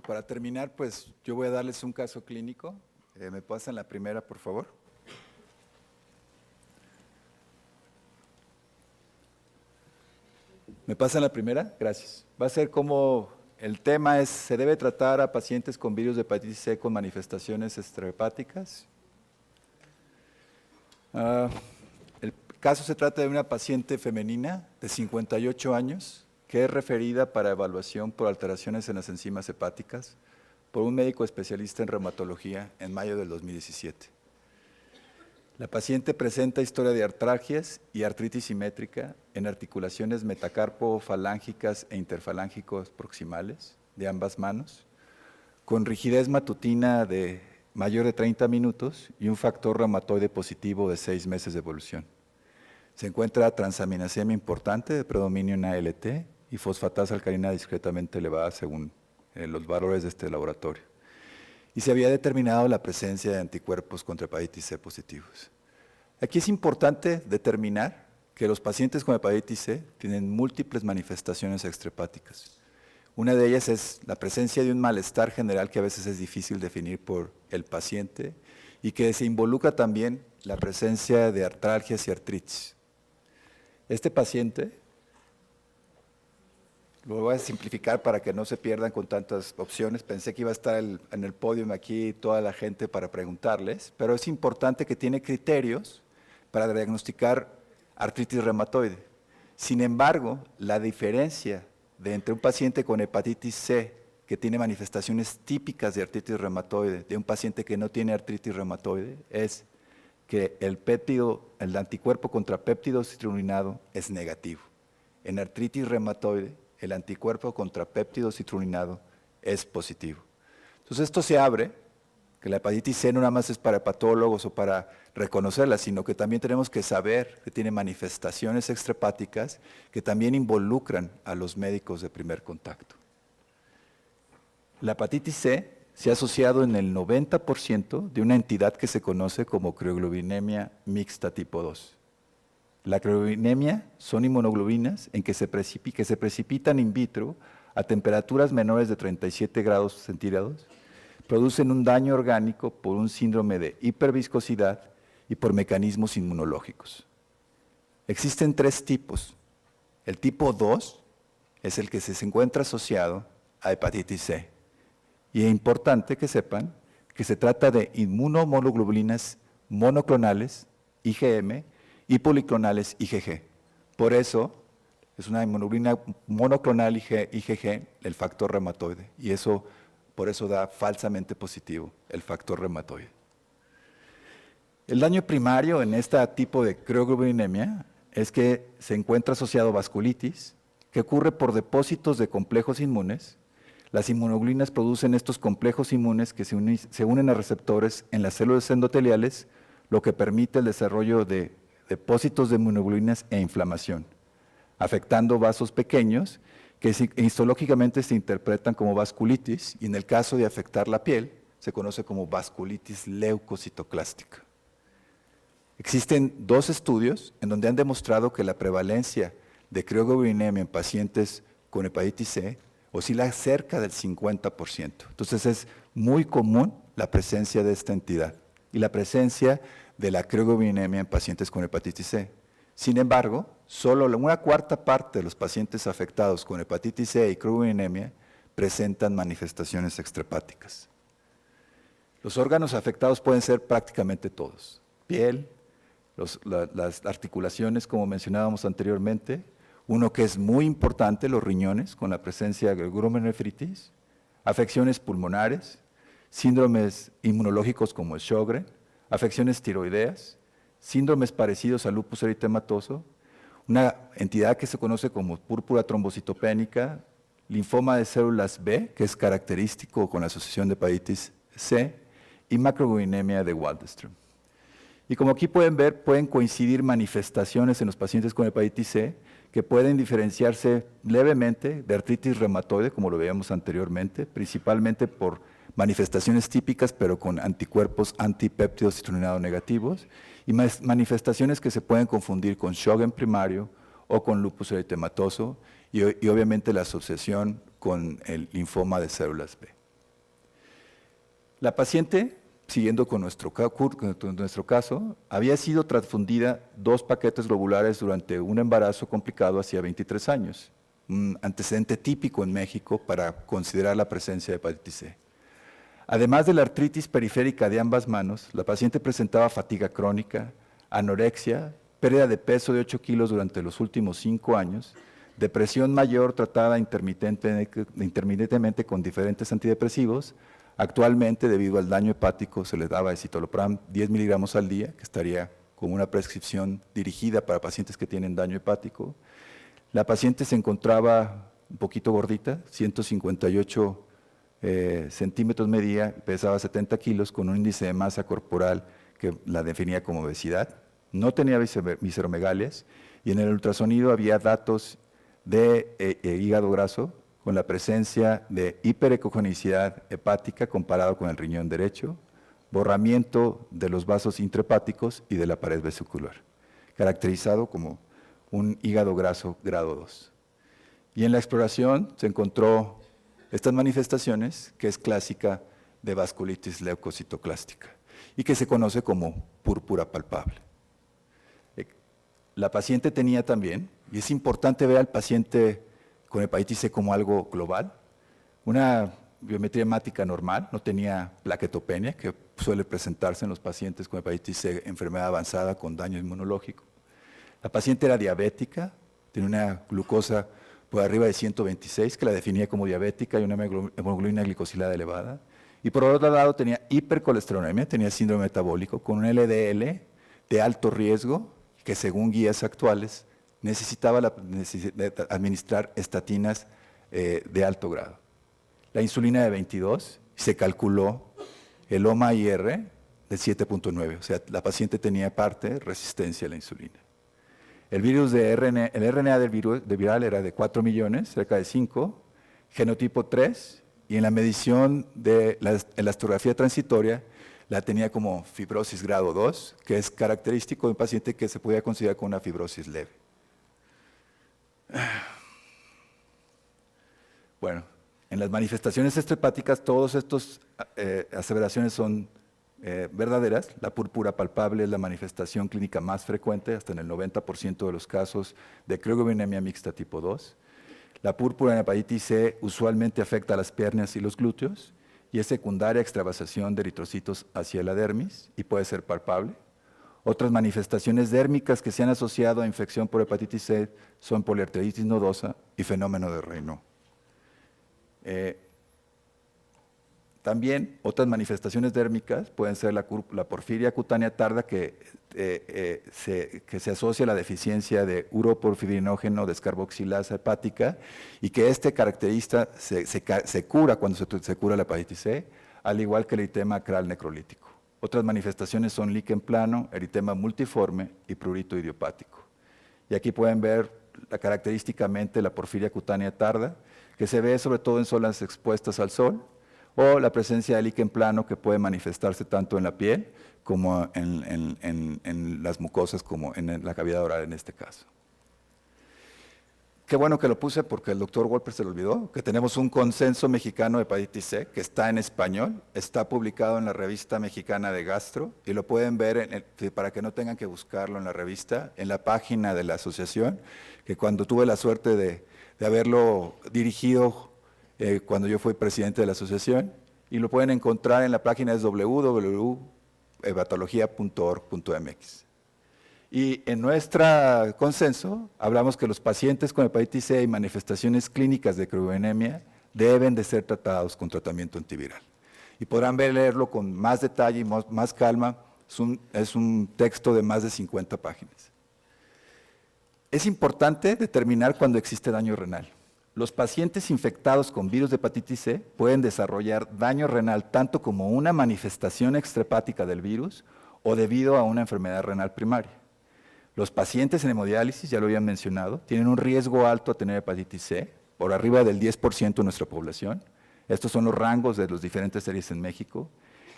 Para terminar, pues yo voy a darles un caso clínico. ¿Me pasan la primera, por favor? ¿Me pasan la primera? Gracias. Va a ser como el tema es, ¿se debe tratar a pacientes con virus de hepatitis C con manifestaciones extrahepáticas? El caso se trata de una paciente femenina de 58 años que es referida para evaluación por alteraciones en las enzimas hepáticas por un médico especialista en reumatología en mayo del 2017. La paciente presenta historia de artralgias y artritis simétrica en articulaciones metacarpo-falángicas e interfalángicos proximales de ambas manos, con rigidez matutina de mayor de 30 minutos y un factor reumatoide positivo de 6 meses de evolución. Se encuentra transaminasemia importante de predominio en ALT y fosfatasa alcalina discretamente elevada según los valores de este laboratorio. Y se había determinado la presencia de anticuerpos contra hepatitis C positivos. Aquí es importante determinar que los pacientes con hepatitis C tienen múltiples manifestaciones extrahepáticas. Una de ellas es la presencia de un malestar general que a veces es difícil definir por el paciente y que se involucra también la presencia de artralgias y artritis. Este paciente, lo voy a simplificar para que no se pierdan con tantas opciones. Pensé que iba a estar en el podio aquí toda la gente para preguntarles, pero es importante que tiene criterios para diagnosticar artritis reumatoide. Sin embargo, la diferencia entre un paciente con hepatitis C que tiene manifestaciones típicas de artritis reumatoide de un paciente que no tiene artritis reumatoide es que el anticuerpo contra péptido citrulinado es negativo. En artritis reumatoide, el anticuerpo contra péptido citrulinado es positivo. Entonces esto se abre, que la hepatitis C no nada más es para hepatólogos o para reconocerla, sino que también tenemos que saber que tiene manifestaciones extrahepáticas que también involucran a los médicos de primer contacto. La hepatitis C se ha asociado en el 90% de una entidad que se conoce como crioglobinemia mixta tipo 2. La crioglobinemia son inmunoglobinas que se precipitan in vitro a temperaturas menores de 37 grados centígrados, producen un daño orgánico por un síndrome de hiperviscosidad y por mecanismos inmunológicos. Existen 3 tipos. El tipo 2 es el que se encuentra asociado a hepatitis C. Y es importante que sepan que se trata de inmunomonoglobulinas monoclonales, IgM, y policlonales IgG. Por eso es una inmunoglobulina monoclonal IgG el factor reumatoide y por eso da falsamente positivo el factor reumatoide. El daño primario en este tipo de crioglobulinemia es que se encuentra asociado a vasculitis, que ocurre por depósitos de complejos inmunes. Las inmunoglobulinas producen estos complejos inmunes que se unen a receptores en las células endoteliales, lo que permite el desarrollo de depósitos de inmunoglobulinas e inflamación, afectando vasos pequeños que histológicamente se interpretan como vasculitis y en el caso de afectar la piel se conoce como vasculitis leucocitoclástica. Existen 2 estudios en donde han demostrado que la prevalencia de crioglobulinemia en pacientes con hepatitis C oscila cerca del 50%. Entonces es muy común la presencia de esta entidad y la presencia de la crioglobulinemia en pacientes con hepatitis C. Sin embargo, solo una cuarta parte de los pacientes afectados con hepatitis C y crioglobulinemia presentan manifestaciones extrahepáticas. Los órganos afectados pueden ser prácticamente todos: piel, las articulaciones, como mencionábamos anteriormente, uno que es muy importante, los riñones, con la presencia de glomerulonefritis, afecciones pulmonares, síndromes inmunológicos como el Sjögren, afecciones tiroideas, síndromes parecidos al lupus eritematoso, una entidad que se conoce como púrpura trombocitopénica, linfoma de células B, que es característico con la asociación de hepatitis C, y macroglobulinemia de Waldenström. Y como aquí pueden ver, pueden coincidir manifestaciones en los pacientes con hepatitis C que pueden diferenciarse levemente de artritis reumatoide, como lo veíamos anteriormente, principalmente por manifestaciones típicas, pero con anticuerpos antipéptido citrulinado negativos, y manifestaciones que se pueden confundir con Sjögren primario o con lupus eritematoso, y obviamente la asociación con el linfoma de células B. La paciente, siguiendo con nuestro caso, había sido transfundida 2 paquetes globulares durante un embarazo complicado hacía 23 años, un antecedente típico en México para considerar la presencia de hepatitis C. Además de la artritis periférica de ambas manos, la paciente presentaba fatiga crónica, anorexia, pérdida de peso de 8 kilos durante los últimos 5 años, depresión mayor tratada intermitentemente con diferentes antidepresivos. Actualmente, debido al daño hepático, se le daba escitalopram 10 miligramos al día, que estaría como una prescripción dirigida para pacientes que tienen daño hepático. La paciente se encontraba un poquito gordita, 158 centímetros medía, pesaba 70 kilos, con un índice de masa corporal que la definía como obesidad. No tenía visceromegalias y en el ultrasonido había datos de hígado graso con la presencia de hiperecogenicidad hepática comparado con el riñón derecho, borramiento de los vasos intrahepáticos y de la pared vesicular, caracterizado como un hígado graso grado 2. Y en la exploración se encontró estas manifestaciones, que es clásica de vasculitis leucocitoclástica y que se conoce como púrpura palpable. La paciente tenía también, y es importante ver al paciente con hepatitis C como algo global, una biometría hemática normal, no tenía plaquetopenia, que suele presentarse en los pacientes con hepatitis C, enfermedad avanzada con daño inmunológico. La paciente era diabética, tenía una glucosa por arriba de 126, que la definía como diabética, y una hemoglobina glicosilada elevada. Y por otro lado tenía hipercolesterolemia, tenía síndrome metabólico, con un LDL de alto riesgo, que según guías actuales necesitaba administrar estatinas de alto grado. La insulina de 22, se calculó el OMA-IR de 7.9, o sea, la paciente tenía parte resistencia a la insulina. El virus de RNA, el RNA del virus de viral era de 4 millones, cerca de 5, genotipo 3, y en la medición de la elastografía transitoria la tenía como fibrosis grado 2, que es característico de un paciente que se podía considerar como una fibrosis leve. Bueno, en las manifestaciones extrahepáticas, todas estas aseveraciones son verdaderas. La púrpura palpable es la manifestación clínica más frecuente, hasta en el 90% de los casos de crioglobulinemia mixta tipo 2. La púrpura en hepatitis C usualmente afecta a las piernas y los glúteos y es secundaria a extravasación de eritrocitos hacia la dermis y puede ser palpable. Otras manifestaciones dérmicas que se han asociado a infección por hepatitis C son poliarteritis nodosa y fenómeno de Raynaud. También otras manifestaciones dérmicas pueden ser la porfiria cutánea tarda que se asocia a la deficiencia de uroporfirinógeno descarboxilasa hepática y que característica se cura cuando se cura la hepatitis C, al igual que el eritema acral necrolítico. Otras manifestaciones son líquen plano, eritema multiforme y prurito idiopático. Y aquí pueden ver característicamente la porfiria cutánea tarda, que se ve sobre todo en zonas expuestas al sol, o la presencia de líquen plano que puede manifestarse tanto en la piel como en las mucosas, como en la cavidad oral en este caso. Qué bueno que lo puse porque el doctor Wolper se lo olvidó, que tenemos un consenso mexicano de hepatitis C que está en español, está publicado en la revista mexicana de gastro y lo pueden ver, para que no tengan que buscarlo en la revista, en la página de la asociación, que cuando tuve la suerte de haberlo dirigido cuando yo fui presidente de la asociación, y lo pueden encontrar en la página es www.hepatología.org.mx. Y en nuestro consenso hablamos que los pacientes con hepatitis C y manifestaciones clínicas de crioglobulinemia deben de ser tratados con tratamiento antiviral. Y podrán leerlo con más detalle y más calma, es un texto de más de 50 páginas. Es importante determinar cuando existe daño renal. Los pacientes infectados con virus de hepatitis C pueden desarrollar daño renal tanto como una manifestación extrahepática del virus o debido a una enfermedad renal primaria. Los pacientes en hemodiálisis, ya lo habían mencionado, tienen un riesgo alto a tener hepatitis C, por arriba del 10% de nuestra población. Estos son los rangos de las diferentes series en México.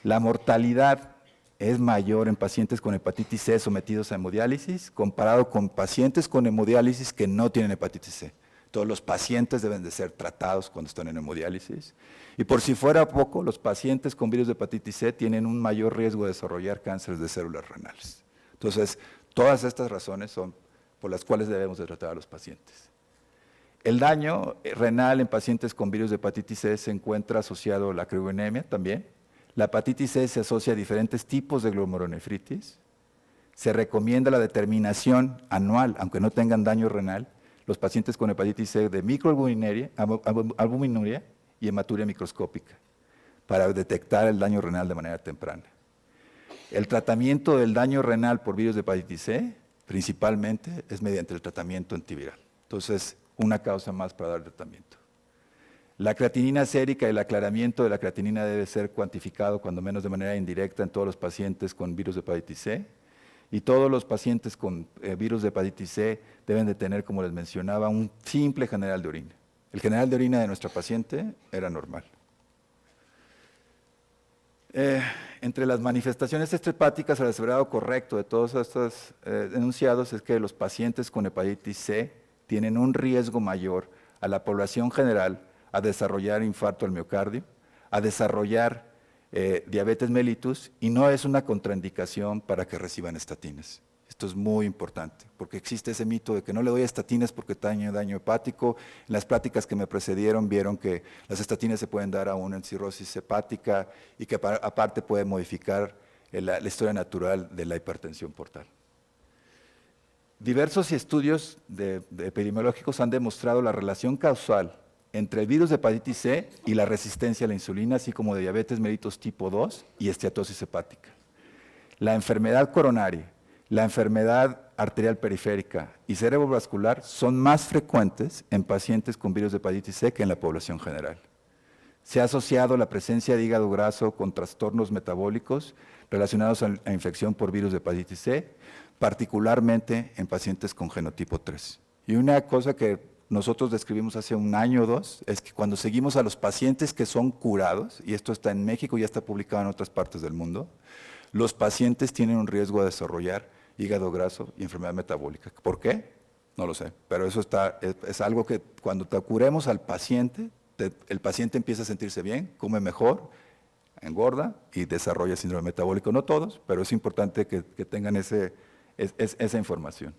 La mortalidad es mayor en pacientes con hepatitis C sometidos a hemodiálisis comparado con pacientes con hemodiálisis que no tienen hepatitis C. Todos los pacientes deben de ser tratados cuando están en hemodiálisis. Y por si fuera poco, los pacientes con virus de hepatitis C tienen un mayor riesgo de desarrollar cánceres de células renales. Entonces, todas estas razones son por las cuales debemos de tratar a los pacientes. El daño renal en pacientes con virus de hepatitis C se encuentra asociado a la criogenia también. La hepatitis C se asocia a diferentes tipos de glomerulonefritis. Se recomienda la determinación anual, aunque no tengan daño renal, los pacientes con hepatitis C de microalbuminuria y hematuria microscópica para detectar el daño renal de manera temprana. El tratamiento del daño renal por virus de hepatitis C principalmente es mediante el tratamiento antiviral. Entonces, una causa más para dar tratamiento. La creatinina sérica y el aclaramiento de la creatinina debe ser cuantificado cuando menos de manera indirecta en todos los pacientes con virus de hepatitis C. Y todos los pacientes con virus de hepatitis C deben de tener, como les mencionaba, un simple general de orina. El general de orina de nuestra paciente era normal. Entre las manifestaciones extrahepáticas, el asegurado correcto de todos estos enunciados es que los pacientes con hepatitis C tienen un riesgo mayor a la población general a desarrollar infarto al miocardio, a desarrollar diabetes mellitus, y no es una contraindicación para que reciban estatinas. Esto es muy importante, porque existe ese mito de que no le doy estatinas porque tiene daño hepático. En las pláticas que me precedieron vieron que las estatinas se pueden dar aún en cirrosis hepática y que aparte puede modificar la historia natural de la hipertensión portal. Diversos estudios epidemiológicos han demostrado la relación causal entre el virus de hepatitis C y la resistencia a la insulina, así como de diabetes mellitus tipo 2 y esteatosis hepática. La enfermedad coronaria, la enfermedad arterial periférica y cerebrovascular son más frecuentes en pacientes con virus de hepatitis C que en la población general. Se ha asociado la presencia de hígado graso con trastornos metabólicos relacionados a la infección por virus de hepatitis C, particularmente en pacientes con genotipo 3. Y una cosa que nosotros describimos hace un año o dos es que cuando seguimos a los pacientes que son curados, y esto está en México y ya está publicado en otras partes del mundo, los pacientes tienen un riesgo de desarrollar hígado graso y enfermedad metabólica. ¿Por qué? No lo sé, pero eso es algo que cuando te curemos al paciente, el paciente empieza a sentirse bien, come mejor, engorda y desarrolla síndrome metabólico. No todos, pero es importante que tengan esa información.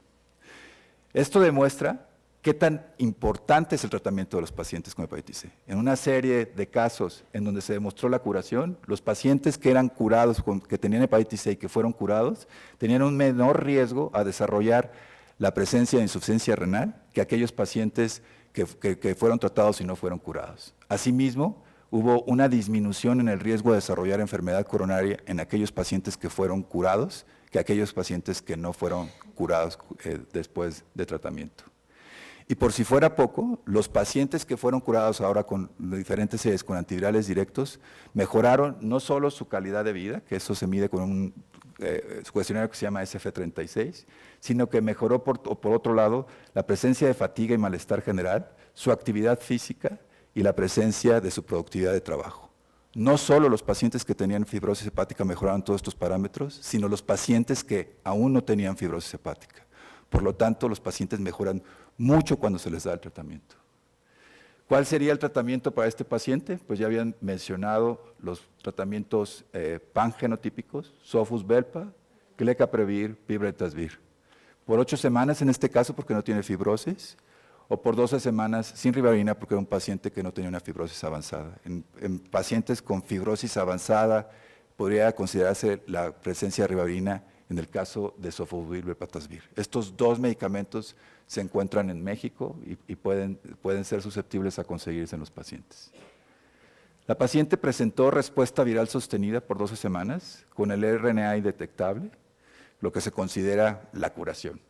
Esto demuestra qué tan importante es el tratamiento de los pacientes con hepatitis C. En una serie de casos en donde se demostró la curación, los pacientes que eran curados, que tenían hepatitis C y que fueron curados, tenían un menor riesgo a desarrollar la presencia de insuficiencia renal que aquellos pacientes que fueron tratados y no fueron curados. Asimismo, hubo una disminución en el riesgo de desarrollar enfermedad coronaria en aquellos pacientes que fueron curados que aquellos pacientes que no fueron curados después de tratamiento. Y por si fuera poco, los pacientes que fueron curados ahora con diferentes series con antivirales directos mejoraron no solo su calidad de vida, que eso se mide con un cuestionario que se llama SF36, sino que mejoró por otro lado la presencia de fatiga y malestar general, su actividad física y la presencia de su productividad de trabajo. No solo los pacientes que tenían fibrosis hepática mejoraron todos estos parámetros, sino los pacientes que aún no tenían fibrosis hepática. Por lo tanto, los pacientes mejoran mucho cuando se les da el tratamiento. ¿Cuál sería el tratamiento para este paciente? Pues ya habían mencionado los tratamientos pangenotípicos, Sofosbelpa, Glecaprevir, Pibrentasvir. Por 8 semanas en este caso porque no tiene fibrosis, o por 12 semanas sin ribavirina porque era un paciente que no tenía una fibrosis avanzada. En pacientes con fibrosis avanzada podría considerarse la presencia de ribavirina en el caso de Sofosbuvir, Velpatasvir. Estos dos medicamentos se encuentran en México y pueden ser susceptibles a conseguirse en los pacientes. La paciente presentó respuesta viral sostenida por 12 semanas con el RNA indetectable, lo que se considera la curación.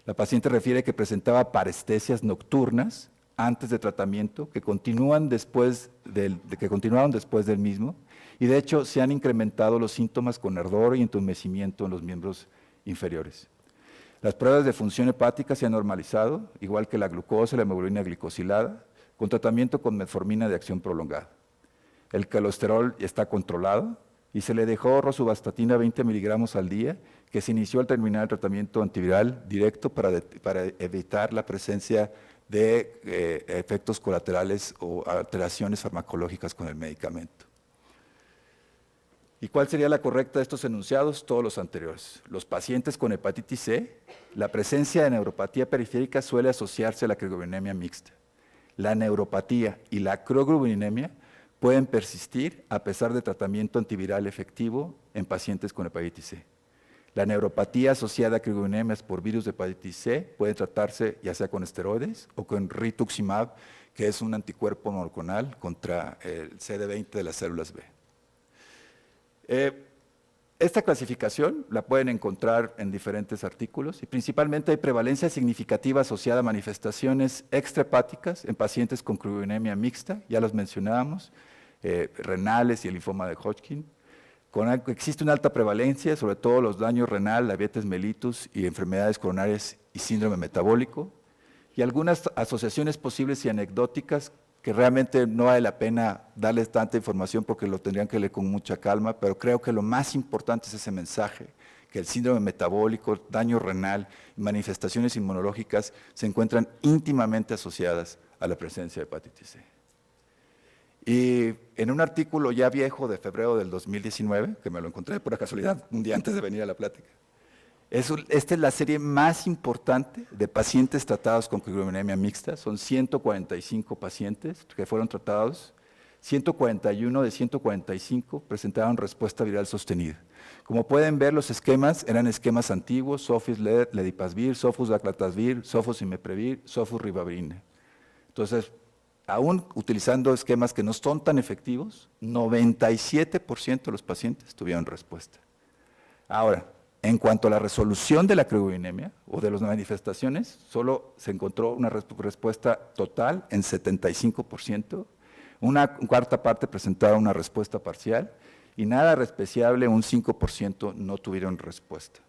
La paciente refiere que presentaba parestesias nocturnas antes de tratamiento que continuaron después del mismo, y de hecho se han incrementado los síntomas con ardor y entumecimiento en los miembros inferiores. Las pruebas de función hepática se han normalizado, igual que la glucosa y la hemoglobina glicosilada, con tratamiento con metformina de acción prolongada. El colesterol está controlado y se le dejó rosuvastatina 20 miligramos al día, que se inició al terminar el tratamiento antiviral directo para evitar la presencia de efectos colaterales o alteraciones farmacológicas con el medicamento. ¿Y cuál sería la correcta de estos enunciados? Todos los anteriores. Los pacientes con hepatitis C, la presencia de neuropatía periférica suele asociarse a la crioglobulinemia mixta. La neuropatía y la crioglobulinemia pueden persistir a pesar de tratamiento antiviral efectivo en pacientes con hepatitis C. La neuropatía asociada a crioglobulinemias por virus de hepatitis C puede tratarse ya sea con esteroides o con rituximab, que es un anticuerpo monoclonal contra el CD20 de las células B. Esta clasificación la pueden encontrar en diferentes artículos y principalmente hay prevalencia significativa asociada a manifestaciones extrahepáticas en pacientes con crioglobulinemia mixta, ya los mencionábamos, renales y el linfoma de Hodgkin. Existe una alta prevalencia, sobre todo los daños renal, la diabetes mellitus y enfermedades coronarias y síndrome metabólico, y algunas asociaciones posibles y anecdóticas que realmente no vale la pena darles tanta información porque lo tendrían que leer con mucha calma, pero creo que lo más importante es ese mensaje, que el síndrome metabólico, daño renal y manifestaciones inmunológicas se encuentran íntimamente asociadas a la presencia de hepatitis C. Y en un artículo ya viejo de febrero del 2019, que me lo encontré por casualidad un día antes de venir a la plática, esta es la serie más importante de pacientes tratados con crioglobulinemia mixta. Son 145 pacientes que fueron tratados. 141 de 145 presentaron respuesta viral sostenida. Como pueden ver, los esquemas eran esquemas antiguos: Sofus ledipasvir, Sofus daclatasvir, Sofus imiprevir, Sofus ribavirin. Entonces, aún utilizando esquemas que no son tan efectivos, 97% de los pacientes tuvieron respuesta. Ahora, en cuanto a la resolución de la crioglobulinemia o de las manifestaciones, solo se encontró una respuesta total en 75%, una cuarta parte presentaron una respuesta parcial y nada despreciable, un 5% no tuvieron respuesta.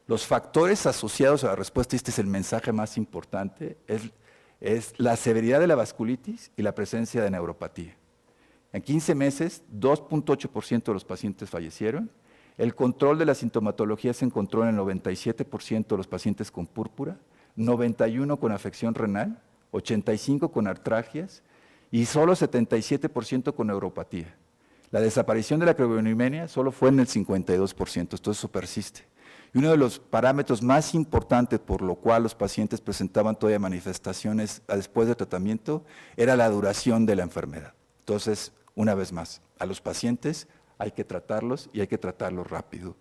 Los factores asociados a la respuesta, y este es el mensaje más importante, es la severidad de la vasculitis y la presencia de neuropatía. En 15 meses, 2.8% de los pacientes fallecieron. El control de la sintomatología se encontró en el 97% de los pacientes con púrpura, 91% con afección renal, 85% con artralgias y solo 77% con neuropatía. La desaparición de la crioglobulinemia solo fue en el 52%, entonces eso persiste. Y uno de los parámetros más importantes por lo cual los pacientes presentaban todavía manifestaciones después del tratamiento era la duración de la enfermedad. Entonces, una vez más, a los pacientes hay que tratarlos y hay que tratarlos rápido.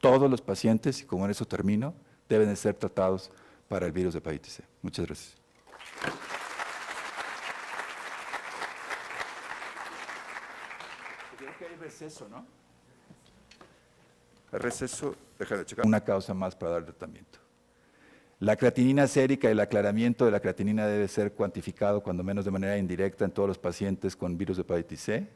Todos los pacientes, y como en eso termino, deben de ser tratados para el virus de hepatitis C. Muchas gracias. Creo que hay receso, ¿no? El receso, déjame checar. Una causa más para dar tratamiento. La creatinina sérica y el aclaramiento de la creatinina debe ser cuantificado cuando menos de manera indirecta en todos los pacientes con virus de hepatitis C.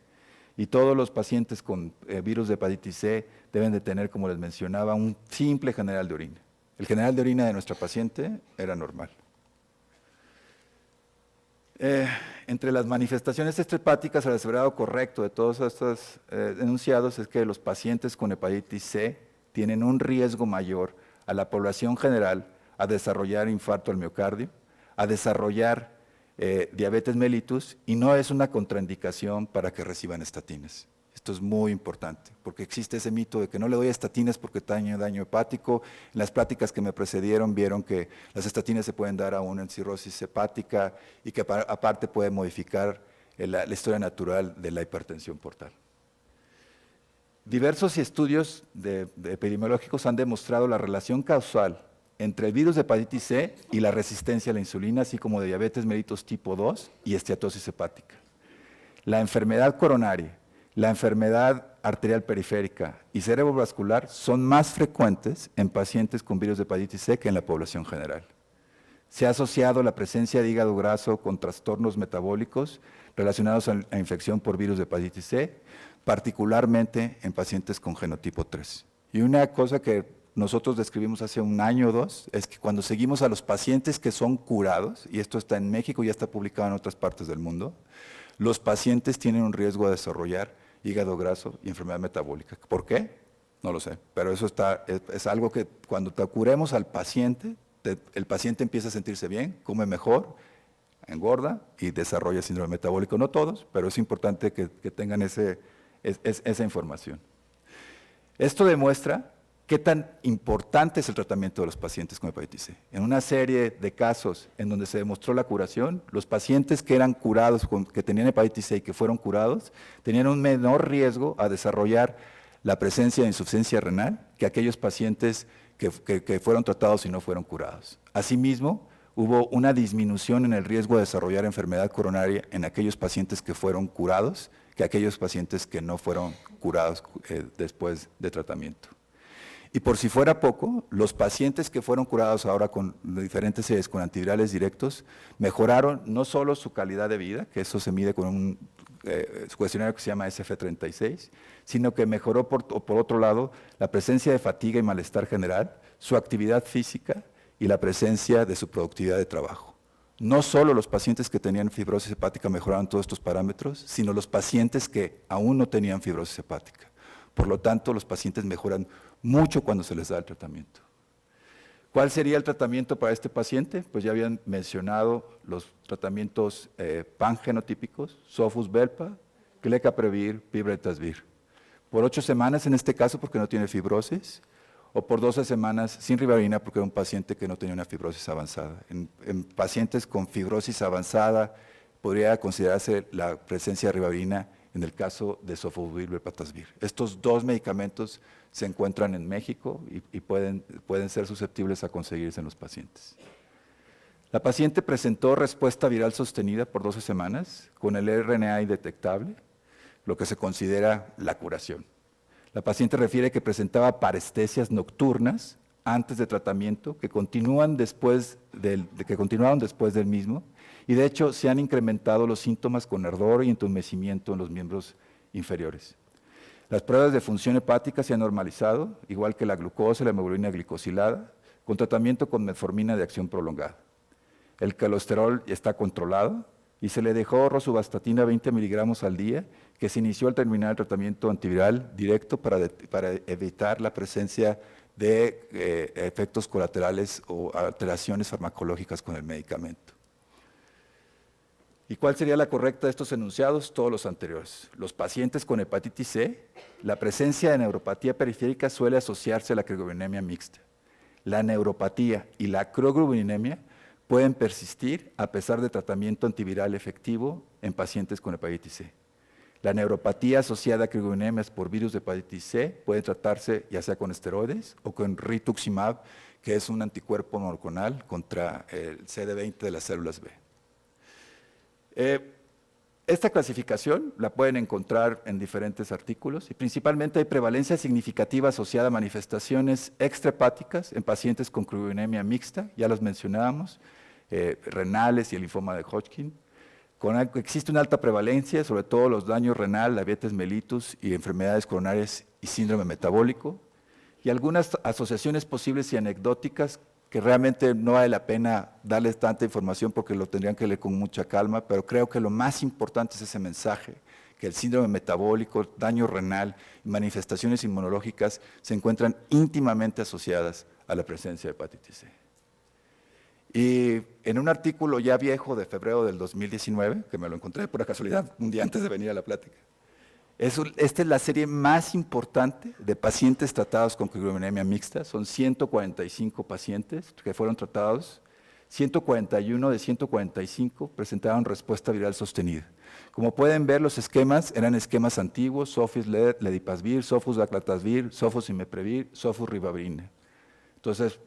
Y todos los pacientes con virus de hepatitis C deben de tener, como les mencionaba, un simple general de orina. El general de orina de nuestra paciente era normal. Entre las manifestaciones extrahepáticas, el asegurado correcto de todos estos enunciados es que los pacientes con hepatitis C tienen un riesgo mayor a la población general a desarrollar infarto al miocardio, a desarrollar diabetes mellitus, y no es una contraindicación para que reciban estatinas. Esto es muy importante, porque existe ese mito de que no le doy estatinas porque tiene daño hepático. En las pláticas que me precedieron vieron que las estatinas se pueden dar aún en cirrosis hepática y que aparte puede modificar la historia natural de la hipertensión portal. Diversos estudios epidemiológicos han demostrado la relación causal entre el virus de hepatitis C y la resistencia a la insulina, así como de diabetes mellitus tipo 2 y esteatosis hepática. La enfermedad coronaria, la enfermedad arterial periférica y cerebrovascular son más frecuentes en pacientes con virus de hepatitis C que en la población general. Se ha asociado la presencia de hígado graso con trastornos metabólicos relacionados a la infección por virus de hepatitis C, particularmente en pacientes con genotipo 3. Y una cosa que nosotros describimos hace un año o dos, es que cuando seguimos a los pacientes que son curados, y esto está en México y ya está publicado en otras partes del mundo, los pacientes tienen un riesgo de desarrollar hígado graso y enfermedad metabólica. ¿Por qué? No lo sé, pero eso es algo que cuando curemos al paciente, el paciente empieza a sentirse bien, come mejor, engorda y desarrolla síndrome metabólico. No todos, pero es importante que tengan esa información. Esto demuestra qué tan importante es el tratamiento de los pacientes con hepatitis C. En una serie de casos en donde se demostró la curación, los pacientes que eran curados, que tenían hepatitis C y que fueron curados, tenían un menor riesgo a desarrollar la presencia de insuficiencia renal que aquellos pacientes que fueron tratados y no fueron curados. Asimismo, hubo una disminución en el riesgo de desarrollar enfermedad coronaria en aquellos pacientes que fueron curados que aquellos pacientes que no fueron curados después de tratamiento. Y por si fuera poco, los pacientes que fueron curados ahora con diferentes series con antivirales directos mejoraron no solo su calidad de vida, que eso se mide con un cuestionario que se llama SF36, sino que mejoró por otro lado la presencia de fatiga y malestar general, su actividad física y la presencia de su productividad de trabajo. No solo los pacientes que tenían fibrosis hepática mejoraron todos estos parámetros, sino los pacientes que aún no tenían fibrosis hepática. Por lo tanto, los pacientes mejoran mucho cuando se les da el tratamiento. ¿Cuál sería el tratamiento para este paciente? Pues ya habían mencionado los tratamientos pangenotípicos, Sofosbelpa, Glecaprevir, Pibrentasvir. Por 8 semanas en este caso porque no tiene fibrosis, o por 12 semanas sin ribavirina porque era un paciente que no tenía una fibrosis avanzada. En pacientes con fibrosis avanzada podría considerarse la presencia de ribavirina en el caso de Sofosbuvir, Velpatasvir. Estos dos medicamentos se encuentran en México y pueden ser susceptibles a conseguirse en los pacientes. La paciente presentó respuesta viral sostenida por 12 semanas con el RNA indetectable, lo que se considera la curación. La paciente refiere que presentaba parestesias nocturnas antes de tratamiento que continuaron después del mismo, y de hecho se han incrementado los síntomas con ardor y entumecimiento en los miembros inferiores. Las pruebas de función hepática se han normalizado, igual que la glucosa y la hemoglobina glicosilada, con tratamiento con metformina de acción prolongada. El colesterol está controlado y se le dejó rosuvastatina 20 miligramos al día, que se inició al terminar el tratamiento antiviral directo para evitar la presencia de efectos colaterales o alteraciones farmacológicas con el medicamento. ¿Y cuál sería la correcta de estos enunciados? Todos los anteriores. Los pacientes con hepatitis C, la presencia de neuropatía periférica suele asociarse a la crioglobulinemia mixta. La neuropatía y la crioglobulinemia pueden persistir a pesar de tratamiento antiviral efectivo en pacientes con hepatitis C. La neuropatía asociada a crioglobulinemias por virus de hepatitis C puede tratarse ya sea con esteroides o con rituximab, que es un anticuerpo monoclonal contra el CD20 de las células B. Esta clasificación la pueden encontrar en diferentes artículos y principalmente hay prevalencia significativa asociada a manifestaciones extrahepáticas en pacientes con crioglobulinemia mixta, ya las mencionábamos, renales y el linfoma de Hodgkin. Existe una alta prevalencia, sobre todo los daños renal, la diabetes mellitus y enfermedades coronarias y síndrome metabólico, y algunas asociaciones posibles y anecdóticas que realmente no vale la pena darles tanta información porque lo tendrían que leer con mucha calma, pero creo que lo más importante es ese mensaje, que el síndrome metabólico, daño renal y manifestaciones inmunológicas se encuentran íntimamente asociadas a la presencia de hepatitis C. Y en un artículo ya viejo de febrero del 2019, que me lo encontré por casualidad un día antes de venir a la plática, esta es la serie más importante de pacientes tratados con crioglobulinemia mixta. Son 145 pacientes que fueron tratados, 141 de 145 presentaron respuesta viral sostenida. Como pueden ver, los esquemas eran esquemas antiguos: Sofos-LED, Ledipasvir, Sofos-Daclatasvir, Sofos-Imeprevir, Sofos-Ribavirina. Entonces,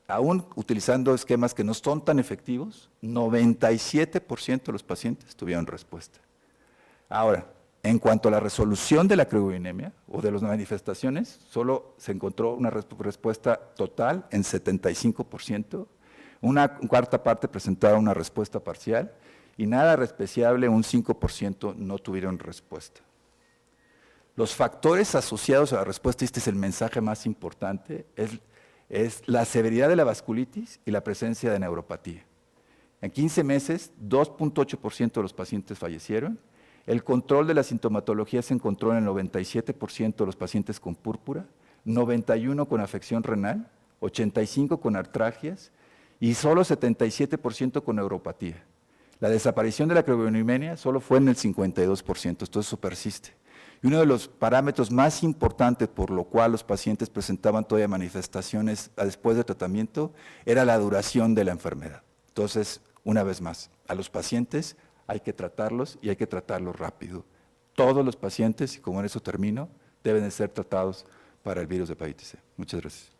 aún utilizando esquemas que no son tan efectivos, 97% de los pacientes tuvieron respuesta. Ahora, en cuanto a la resolución de la crioglobulinemia o de las manifestaciones, solo se encontró una respuesta total en 75%, una cuarta parte presentaron una respuesta parcial y nada despreciable, un 5% no tuvieron respuesta. Los factores asociados a la respuesta, este es el mensaje más importante, es la severidad de la vasculitis y la presencia de neuropatía. En 15 meses, 2.8% de los pacientes fallecieron. El control de la sintomatología se encontró en el 97% de los pacientes con púrpura, 91% con afección renal, 85% con artralgias y solo 77% con neuropatía. La desaparición de la criogeninemia solo fue en el 52%, esto eso persiste. Y uno de los parámetros más importantes por lo cual los pacientes presentaban todavía manifestaciones después del tratamiento era la duración de la enfermedad. Entonces, una vez más, a los pacientes hay que tratarlos y hay que tratarlos rápido. Todos los pacientes, y como en eso termino, deben de ser tratados para el virus de hepatitis C. Muchas gracias.